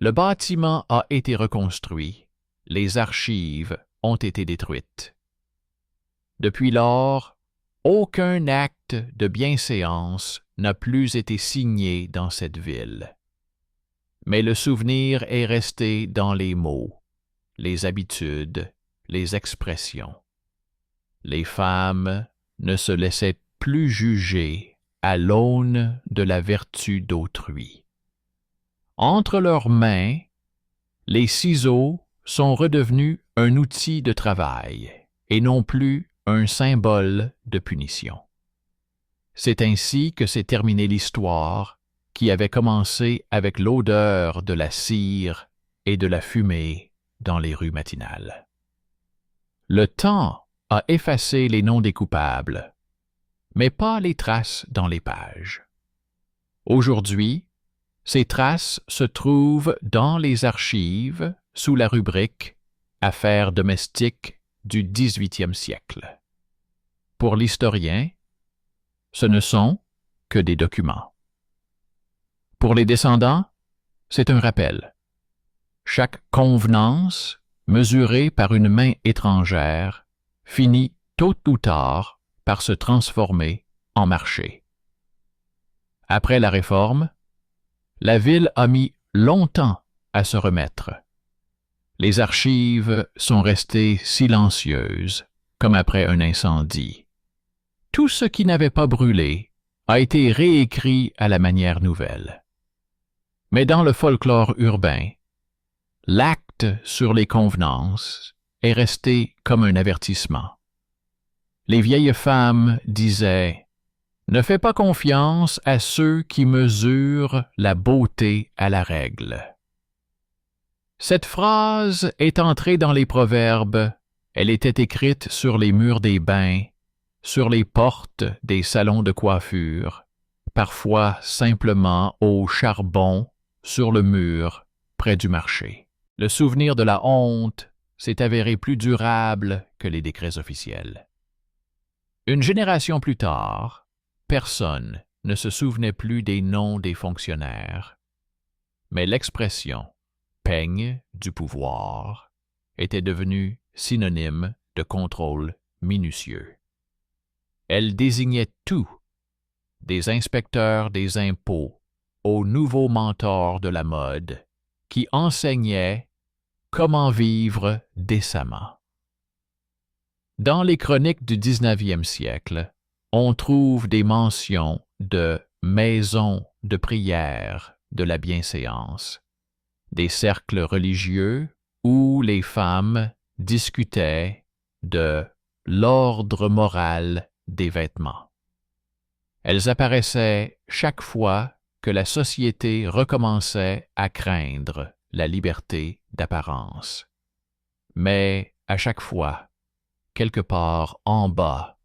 le bâtiment a été reconstruit, les archives ont été détruites. Depuis lors, aucun acte de bienséance n'a plus été signé dans cette ville. Mais le souvenir est resté dans les mots, les habitudes, les expressions. Les femmes ne se laissaient plus juger à l'aune de la vertu d'autrui. Entre leurs mains, les ciseaux sont redevenus un outil de travail et non plus un symbole de punition. C'est ainsi que s'est terminée l'histoire qui avait commencé avec l'odeur de la cire et de la fumée dans les rues matinales. Le temps a effacé les noms des coupables, mais pas les traces dans les pages. Aujourd'hui, ces traces se trouvent dans les archives sous la rubrique « Affaires domestiques du XVIIIe siècle ». Pour l'historien, ce ne sont que des documents. Pour les descendants, c'est un rappel. Chaque convenance, mesurée par une main étrangère, finit tôt ou tard par se transformer en marché. Après la Réforme, la ville a mis longtemps à se remettre. Les archives sont restées silencieuses, comme après un incendie. Tout ce qui n'avait pas brûlé a été réécrit à la manière nouvelle. Mais dans le folklore urbain, l'acte sur les convenances est resté comme un avertissement. Les vieilles femmes disaient: « Ne fais pas confiance à ceux qui mesurent la beauté à la règle. » Cette phrase est entrée dans les proverbes, elle était écrite sur les murs des bains, sur les portes des salons de coiffure, parfois simplement au charbon sur le mur près du marché. Le souvenir de la honte s'est avéré plus durable que les décrets officiels. Une génération plus tard, personne ne se souvenait plus des noms des fonctionnaires, mais l'expression « peigne du pouvoir » était devenue synonyme de contrôle minutieux. Elle désignait tout, des inspecteurs des impôts aux nouveaux mentors de la mode qui enseignaient comment vivre décemment. Dans les chroniques du 19e siècle, on trouve des mentions de maisons de prière de la bienséance, des cercles religieux où les femmes discutaient de l'ordre moral des vêtements. Elles apparaissaient chaque fois que la société recommençait à craindre la liberté d'apparence. Mais à chaque fois, quelque part en bas,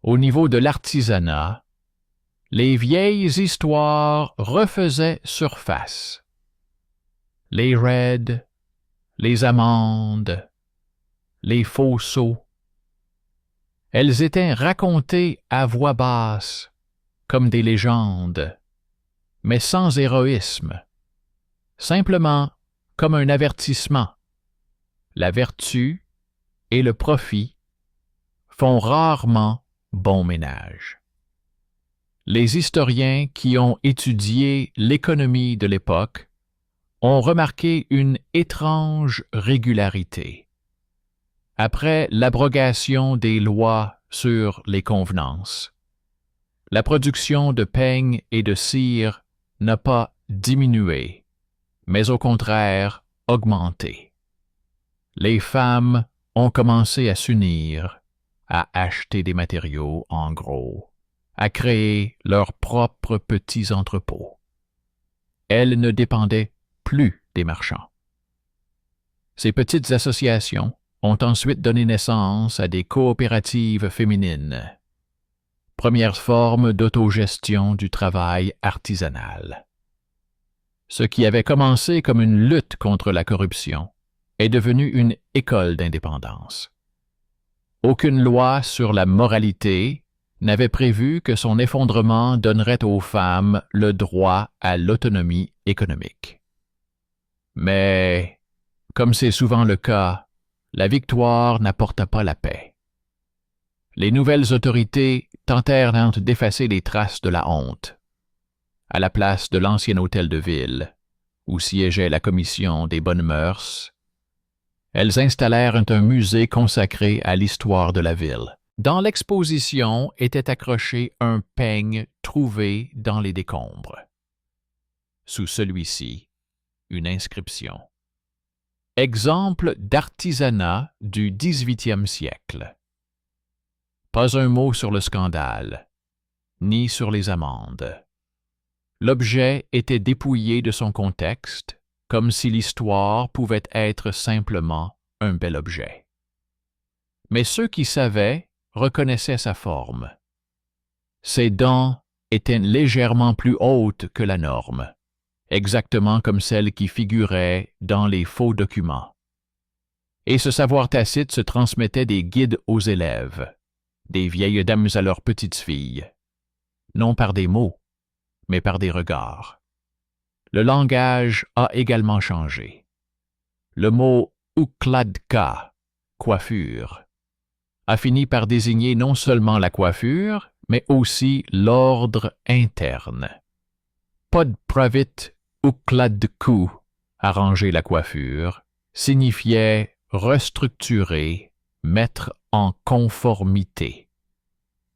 au niveau de l'artisanat, les vieilles histoires refaisaient surface. Les raids, les amendes, les faux sceaux. Elles étaient racontées à voix basse, comme des légendes, mais sans héroïsme, simplement comme un avertissement. La vertu et le profit font rarement bon ménage. Les historiens qui ont étudié l'économie de l'époque ont remarqué une étrange régularité. Après l'abrogation des lois sur les convenances, la production de peignes et de cire n'a pas diminué, mais au contraire augmenté. Les femmes ont commencé à s'unir, à acheter des matériaux en gros, à créer leurs propres petits entrepôts. Elles ne dépendaient plus des marchands. Ces petites associations ont ensuite donné naissance à des coopératives féminines, première forme d'autogestion du travail artisanal. Ce qui avait commencé comme une lutte contre la corruption est devenu une école d'indépendance. Aucune loi sur la moralité n'avait prévu que son effondrement donnerait aux femmes le droit à l'autonomie économique. Mais, comme c'est souvent le cas, la victoire n'apporta pas la paix. Les nouvelles autorités tentèrent d'effacer les traces de la honte. À la place de l'ancien hôtel de ville, où siégeait la commission des bonnes mœurs, elles installèrent un musée consacré à l'histoire de la ville. Dans l'exposition était accroché un peigne trouvé dans les décombres. Sous celui-ci, une inscription. Exemple d'artisanat du 18e siècle. Pas un mot sur le scandale, ni sur les amendes. L'objet était dépouillé de son contexte, comme si l'histoire pouvait être simplement un bel objet. Mais ceux qui savaient reconnaissaient sa forme. Ses dents étaient légèrement plus hautes que la norme, exactement comme celles qui figuraient dans les faux documents. Et ce savoir tacite se transmettait des guides aux élèves, des vieilles dames à leurs petites filles, non par des mots, mais par des regards. Le langage a également changé. Le mot « ukladka », coiffure, a fini par désigner non seulement la coiffure, mais aussi l'ordre interne. Podpravit ukladku, arranger la coiffure, signifiait restructurer, mettre en conformité.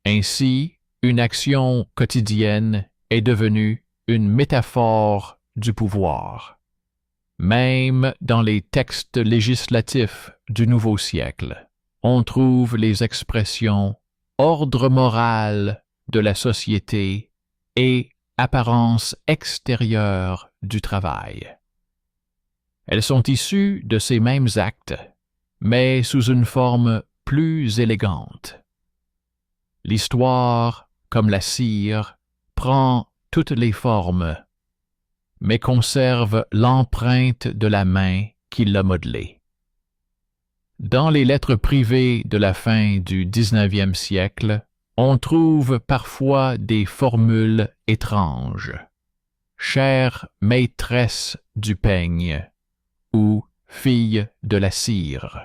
Ainsi, une action quotidienne est devenue une métaphore du pouvoir. Même dans les textes législatifs du nouveau siècle, on trouve les expressions « ordre moral de la société » et « apparence extérieure du travail ». Elles sont issues de ces mêmes actes, mais sous une forme plus élégante. L'histoire, comme la cire, prend toutes les formes, mais conserve l'empreinte de la main qui l'a modelée. Dans les lettres privées de la fin du 19e siècle, on trouve parfois des formules étranges. Chère maîtresse du peigne ou fille de la cire.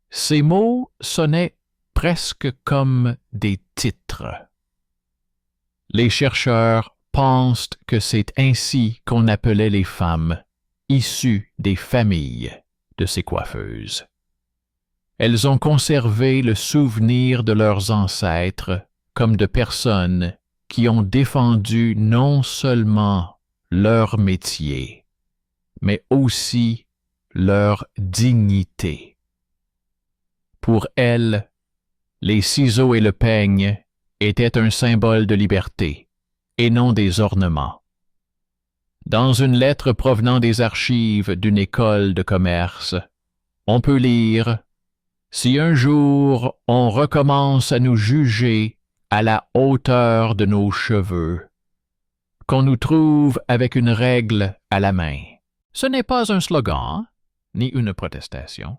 Ces mots sonnaient presque comme des titres. Les chercheurs pensent que c'est ainsi qu'on appelait les femmes issues des familles de ces coiffeuses. Elles ont conservé le souvenir de leurs ancêtres comme de personnes qui ont défendu non seulement leur métier, mais aussi leur dignité. Pour elles, les ciseaux et le peigne étaient un symbole de liberté et non des ornements. Dans une lettre provenant des archives d'une école de commerce, on peut lire « Si un jour on recommence à nous juger à la hauteur de nos cheveux, qu'on nous trouve avec une règle à la main. » Ce n'est pas un slogan, ni une protestation,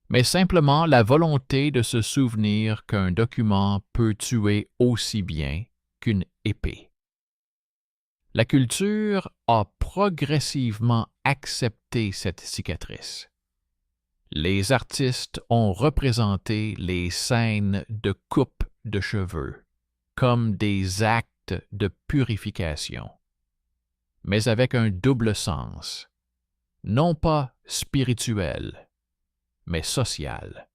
mais simplement la volonté de se souvenir qu'un document peut tuer aussi bien qu'une épée. La culture a progressivement accepté cette cicatrice. Les artistes ont représenté les scènes de coupe de cheveux comme des actes de purification, mais avec un double sens, non pas spirituel, mais social.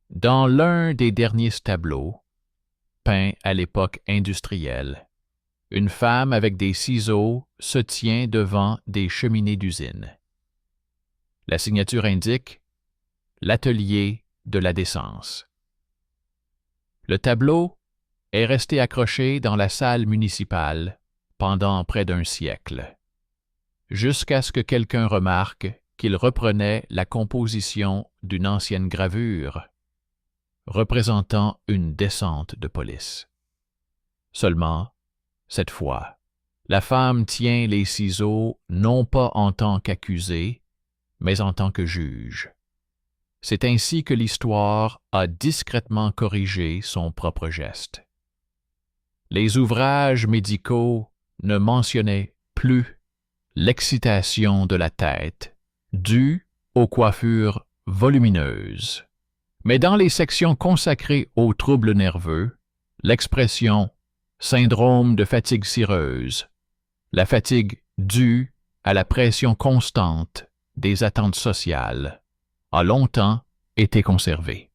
Dans l'un des derniers tableaux, peints à l'époque industrielle, une femme avec des ciseaux se tient devant des cheminées d'usine. La signature indique « L'atelier de la décence ». Le tableau est resté accroché dans la salle municipale pendant près d'un siècle, jusqu'à ce que quelqu'un remarque qu'il reprenait la composition d'une ancienne gravure représentant une descente de police. Seulement, cette fois, la femme tient les ciseaux non pas en tant qu'accusée, mais en tant que juge. C'est ainsi que l'histoire a discrètement corrigé son propre geste. Les ouvrages médicaux ne mentionnaient plus l'excitation de la tête due aux coiffures volumineuses. Mais dans les sections consacrées aux troubles nerveux, l'expression « syndrome de fatigue cireuse », la fatigue due à la pression constante des attentes sociales, a longtemps été conservée.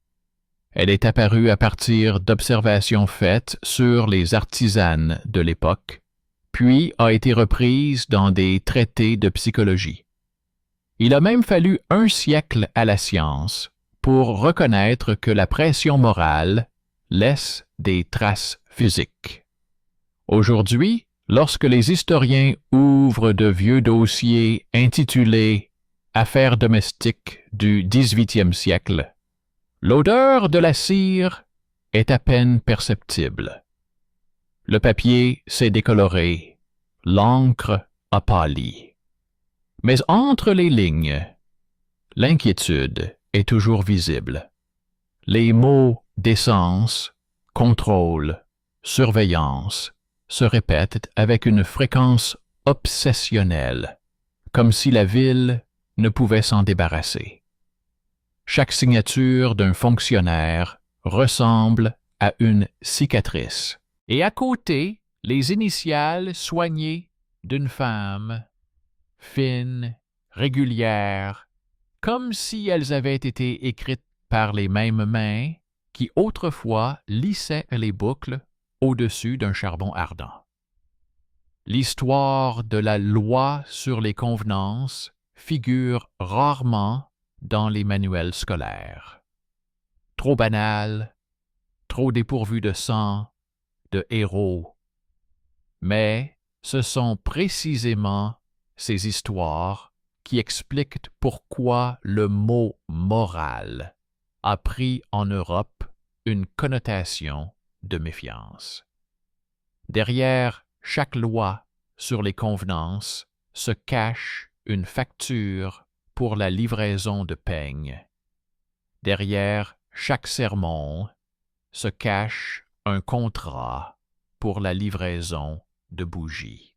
Elle est apparue à partir d'observations faites sur les artisanes de l'époque, puis a été reprise dans des traités de psychologie. Il a même fallu un siècle à la science pour reconnaître que la pression morale laisse des traces physiques. Aujourd'hui, lorsque les historiens ouvrent de vieux dossiers intitulés « Affaires domestiques du XVIIIe siècle », l'odeur de la cire est à peine perceptible. Le papier s'est décoloré, l'encre a pâli. Mais entre les lignes, l'inquiétude est toujours visible. Les mots décence, contrôle, surveillance se répètent avec une fréquence obsessionnelle, comme si la ville ne pouvait s'en débarrasser. Chaque signature d'un fonctionnaire ressemble à une cicatrice. Et à côté, les initiales soignées d'une femme, fine, régulière, comme si elles avaient été écrites par les mêmes mains qui autrefois lissaient les boucles au-dessus d'un charbon ardent. L'histoire de la loi sur les convenances figure rarement dans les manuels scolaires. Trop banal, trop dépourvu de sang, de héros. Mais ce sont précisément ces histoires qui expliquent pourquoi le mot « moral » a pris en Europe une connotation de méfiance. Derrière chaque loi sur les convenances se cache une facture pour la livraison de peignes. Derrière chaque sermon se cache un contrat pour la livraison de bougies.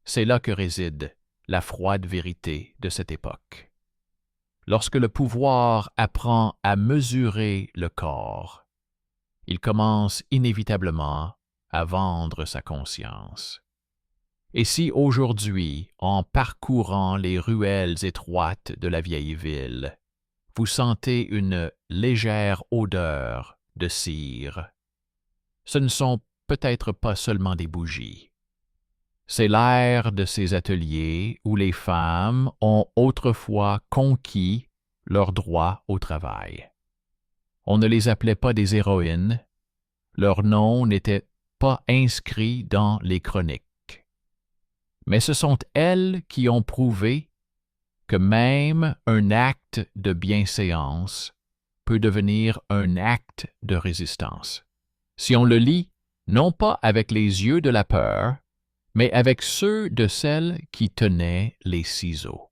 C'est là que réside la froide vérité de cette époque. Lorsque le pouvoir apprend à mesurer le corps, il commence inévitablement à vendre sa conscience. Et si aujourd'hui, en parcourant les ruelles étroites de la vieille ville, vous sentez une légère odeur de cire, ce ne sont peut-être pas seulement des bougies. C'est l'air de ces ateliers où les femmes ont autrefois conquis leur droit au travail. On ne les appelait pas des héroïnes, leur nom n'était pas inscrit dans les chroniques. Mais ce sont elles qui ont prouvé que même un acte de bienséance peut devenir un acte de résistance. Si on le lit, non pas avec les yeux de la peur, mais avec ceux de celles qui tenaient les ciseaux.